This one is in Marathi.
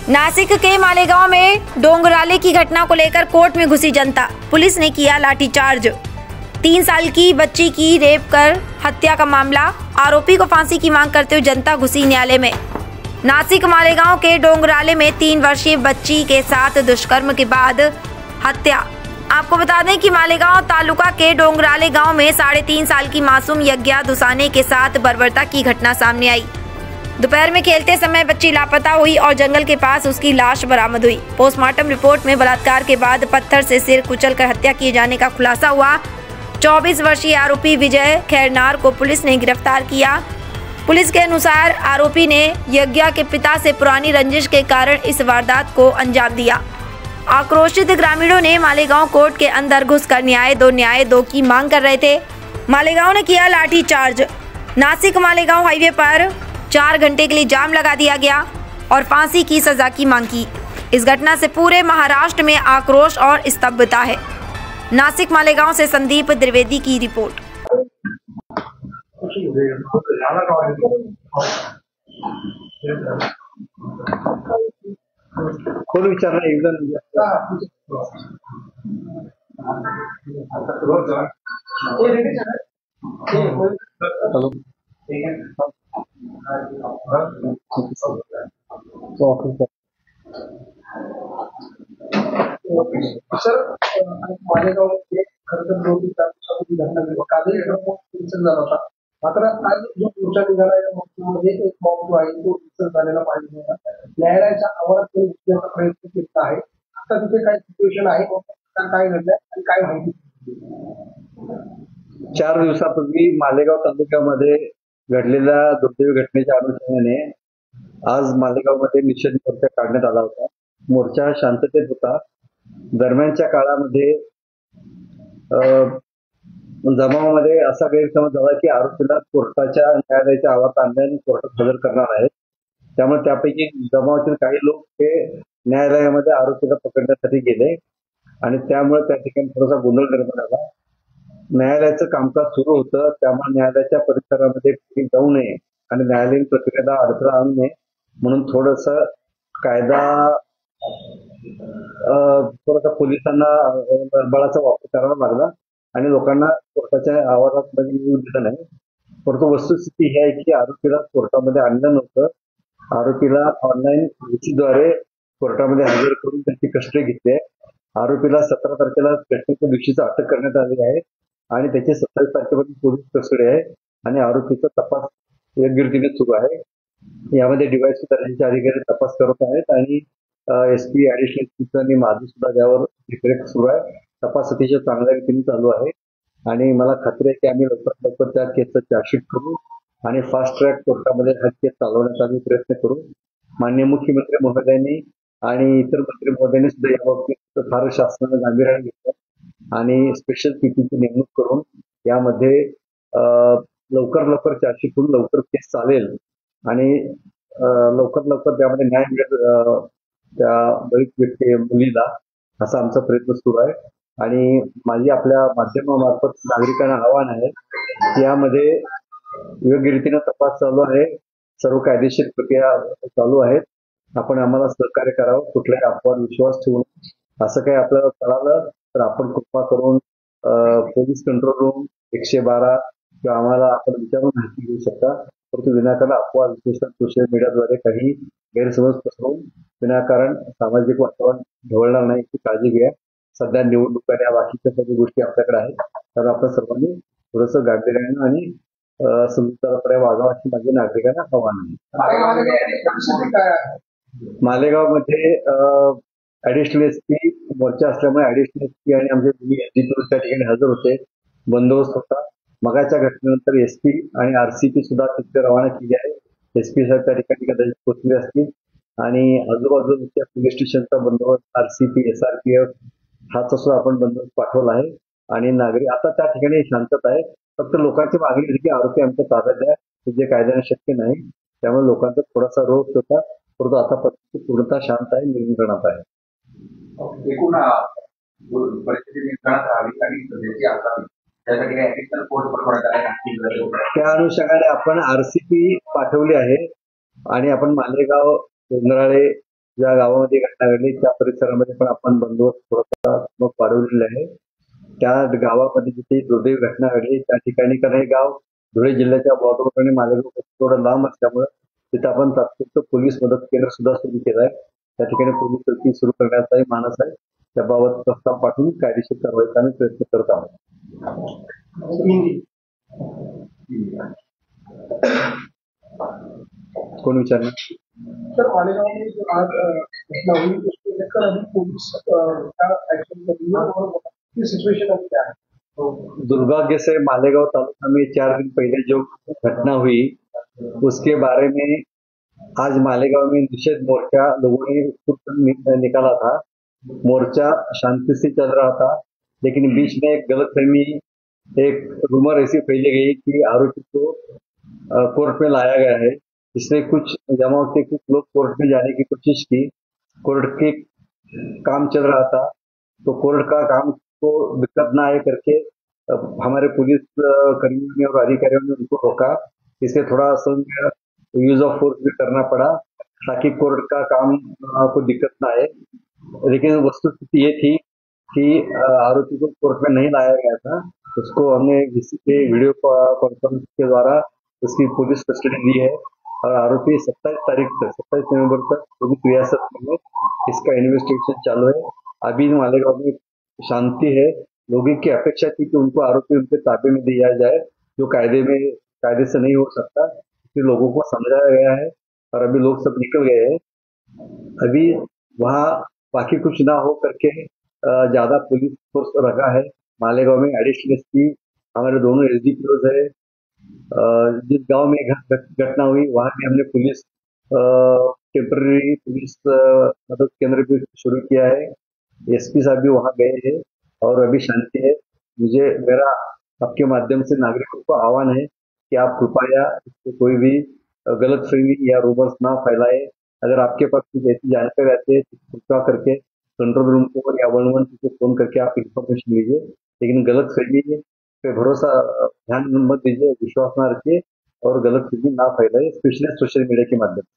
नासिक के मालेगांव में डोंगराले की घटना को लेकर कोर्ट में घुसी जनता। पुलिस ने किया लाठीचार्ज। 3 साल की बच्ची की रेप कर हत्या का मामला। आरोपी को फांसी की मांग करते हुए जनता घुसी न्यायालय में। नासिक मालेगांव के डोंगराले में 3 वर्षीय बच्ची के साथ दुष्कर्म के बाद हत्या। आपको बता दें कि मालेगांव तालुका के डोंगराले गांव में 3.5 साल की मासूम यज्ञा दुसाने के साथ बर्बरता की घटना सामने आई। दोपहर में खेलते समय बच्ची लापता हुई और जंगल के पास उसकी लाश बरामद हुई। पोस्टमार्टम रिपोर्ट में बलात्कार के बाद पत्थर से सिर कुचलकर हत्या किए जाने का खुलासा हुआ। 24 वर्षीय आरोपी विजय खैरनार को पुलिस ने गिरफ्तार किया। पुलिस के अनुसार आरोपी ने यज्ञा के पिता से पुरानी रंजिश के कारण इस वारदात को अंजाम दिया। आक्रोशित ग्रामीणों ने मालेगांव कोर्ट के अंदर घुसकर न्याय दो की मांग कर रहे थे। मालेगांव ने किया लाठीचार्ज। नासिक मालेगांव हाईवे पर 4 घंटे के लिए जाम लगा दिया गया और फांसी की सजा की मांग की। इस घटना से पूरे महाराष्ट्र में आक्रोश और स्तब्धता है। नासिक मालेगांव से संदीप द्विवेदी की रिपोर्ट। कोण विचारला एकदम सर मालेगाव खरं तर 2 दिवसापूर्वी घटना कालही झाला होता। मात्र आज जो पुढचा निघाला या मध्ये एक मॉब जो आहे तो झालेला पाहिजे होता। न्यायालयाच्या आवारात घेण्याचा प्रयत्न केला आहे। आता तिथे काय सिच्युएशन आहे, काय घडलंय आणि काय माहिती? 4 दिवसापूर्वी मालेगाव तालुक्यामध्ये घडलेल्या दुर्दैवी घटनेच्या अनुषंगाने आज मालेगावमध्ये निषेध मोर्चा काढण्यात आला होता। मोर्चा शांततेत होता। दरम्यानच्या काळामध्ये जमावामध्ये असा गैरसमज झाला की आरोपीला कोर्टाच्या न्यायालयाच्या आवारात आणल्याने कोर्टात हजर करणार आहेत। त्यामुळे त्यापैकी जमावातील काही लोक हे न्यायालयामध्ये आरोपीला पकडण्यासाठी गेले आणि त्यामुळे त्या ठिकाणी थोडासा गोंधळ निर्माण झाला। न्यायालयाचं कामकाज सुरू होतं, त्यामुळे न्यायालयाच्या परिसरामध्ये कोणी जाऊ नये आणि न्यायालयीन प्रक्रियेला अडथळा आणू नये म्हणून थोडंसं कायदा थोडासा पोलिसांना बळाचा वापर करावा लागला आणि लोकांना कोर्टाच्या आवारात येऊ दिलं नाही। परंतु वस्तुस्थिती ही आहे की आरोपीला कोर्टामध्ये आणलं नव्हतं। आरोपीला ऑनलाईन द्वारे कोर्टामध्ये हजर करून त्याची कस्टडी घेतली आहे। आरोपीला 17 तारखेला घटनेच्या दिवशीच अटक करण्यात आली आहे आणि त्याची 27 तारखेपर्यंत पोलीस कस्टडी आहे आणि आरोपीचा तपास योग्य रीतीने सुरू आहे। यामध्ये डीवायएसपी दर्जाचे अधिकारी तपास करत आहेत आणि एसपी, ऍडिशनल एसपी आणि माझी सुद्धा यावर देखरेख सुरू आहे। तपास अतिशय चांगल्या रीतीने चालू आहे आणि मला खात्री आहे की आम्ही लवकर त्या केसचा चार्जशीट करू आणि फास्ट ट्रॅक कोर्टामध्ये हा केस चालवण्याचा आम्ही प्रयत्न करू। माननीय मुख्यमंत्री महोदयांनी आणि इतर मंत्री महोदयांनी सुद्धा याबाबतीत फार शासनाने गांभीर्याने घेतलं आणि स्पेशल पीपीची नेमणूक करून यामध्ये लवकर चार्जशीट करून लवकर केस चालेल आणि लवकर त्यामध्ये न्याय मिळेल त्या बळीत व्यक्ती मुलीला, असा आमचा प्रयत्न सुरू आहे। आणि माझी आपल्या माध्यमामार्फत नागरिकांना आव्हान आहे की यामध्ये योग्य रीतीने तपास चालू आहे, सर्व कायदेशीर प्रक्रिया चालू आहेत। आपण आम्हाला सहकार्य करावं, कुठल्याही अफवावर विश्वास ठेवून असं काही आपल्याला कळालं तर आपण कृपा करून पोलीस कंट्रोल रूम 112 किंवा आम्हाला आपण विचारून माहिती घेऊ शकता। परंतु विनाकारण अफवा विशेषतः सोशल मीडियाद्वारे काही गैरसमज पसरवून विनाकारण सामाजिक वातावरण ढवळणार नाही याची काळजी घ्या। सध्या निवडणुका या बाकीच्या सर्व गोष्टी आपल्याकडे आहेत, तर आपण सर्वांनी थोडंसं गांभीर्यानं आणि समजूतदारपणे वागावं अशी माझी नागरिकांना आव्हान आहे। मालेगावमध्ये ऍडिशनल एसपी मोर्चा असल्यामुळे ऍडिशनल एसपी आणि आमचे त्या ठिकाणी हजर होते, बंदोबस्त होता। मगाच्या घटनेनंतर एसपी आणि आरसीपी सुद्धा तिथे रवाना केली आहे। एसपी साहेब त्या ठिकाणी कदाचित पोहोचले असतील आणि आजूबाजूच्या पोलीस स्टेशनचा बंदोबस्त आरसीपी, एसआरपीएफ हाचा सुद्धा आपण बंदोबस्त पाठवला आहे आणि नागरिक आता त्या ठिकाणी शांतता आहे। फक्त लोकांची मागणी होती की आरोपी आमच्या ताब्यात आहे, जे कायद्याने शक्य नाही, त्यामुळे लोकांचा थोडासा रोष होता, परंतु आता परिस्थिती पूर्णतः शांत आहे, नियंत्रणात आहे। एकूण परिस्थिती नियंत्रणात राहावी आणि सध्याची असावी त्या अनुषंगाने आपण आरसीपी पाठवली आहे आणि आपण मालेगाव, डोंगराळे ज्या गावामध्ये घटना घडली त्या परिसरामध्ये पण आपण बंदोबस्त थोडासा मग वाढवलेला आहे. त्या गावामध्ये जिथे दुर्दैवी घटना घडली त्या ठिकाणी कारण हे गाव धुळे जिल्ह्याच्या बॉर्डरवर आणि मालेगाव थोडं लांब असल्यामुळे तिथे आपण तात्पुरतं पोलीस मदत केंद्र सुद्धा सुरू केलं आहे. त्या ठिकाणी पोलीस चौकी सुरू करण्याचाही मानस आहे. त्याबाबत प्रस्ताव पाठवून कायदेशीर कारवाईचा आम्ही प्रयत्न करत आहोत. कोण विचारणार? सर मालेगांव में जो आज घटना हुई उसको लेकर अभी पुलिस का एक्शन कर रही है और की सिचुएशन अभी क्या है? दुर्भाग्य से मालेगांव तालुका में 4 दिन पहले जो घटना हुई उसके बारे में आज मालेगांव में निषेध मोर्चा लोगों ने निकाला था. मोर्चा शांति से चल रहा था लेकिन बीच में एक गलतफहमी एक रूमर ऐसी फैली गई कि आरोपी को कोर्ट में लाया गया है. इसमें कुछ जमाव के कुछ लोग कोर्ट में जाने की कोशिश की. कोर्ट के काम चल रहा था तो कोर्ट का काम को दिक्कत ना आए करके हमारे पुलिस कर्मियों ने और अधिकारियों ने उनको रोका. इससे थोड़ा यूज ऑफ फोर्स भी करना पड़ा ताकि कोर्ट का काम को दिक्कत ना आए. लेकिन वस्तुस्थिति ये थी कि आरोपी को कोर्ट में नहीं लाया गया था. उसको हमने किसी के वीडियो कॉन्फ्रेंस के द्वारा उसकी पुलिस कस्टडी दी है और आरोपी 27 नवंबर तक पुलिस रियासत में है. इसका इन्वेस्टिगेशन चालू है. अभी मालेगांव में शांति है. लोगों की अपेक्षा थी कि उनको आरोपी उनके ताबे में दिया जाए जो कायदे से नहीं हो सकता. इसलिए लोगों को समझाया गया है और अभी लोग सब निकल गए हैं. अभी वहाँ बाकी कुछ ना हो करके ज्यादा पुलिस फोर्स रखा है. मालेगांव में एडिशनल एसपी हमारे दोनों एसडीपीओ है. जिस गांव में घटना हुई वहां भी हमने पुलिस टेम्पररी पुलिस मदद केंद्र भी शुरू किया है. एसपी साहब भी वहां गए हैं और अभी शांति है. मेरा आपके माध्यम से नागरिकों को आह्वान है कि आप कृपया कोई भी गलतफहमी या रूमर्स ना फैलाए. अगर आपके पास कुछ ऐसी जानकारी आती है तो कृपया करके कंट्रोल रूम को या 112 को फोन करके आप इंफॉर्मेशन लीजिए. लेकिन गलतफहमी पे भरोसा ध्यान मत दीजिए, विश्वास ना रखिए और गलतफहमी ना फैलाए स्पेशली सोशल मीडिया के माध्यम से.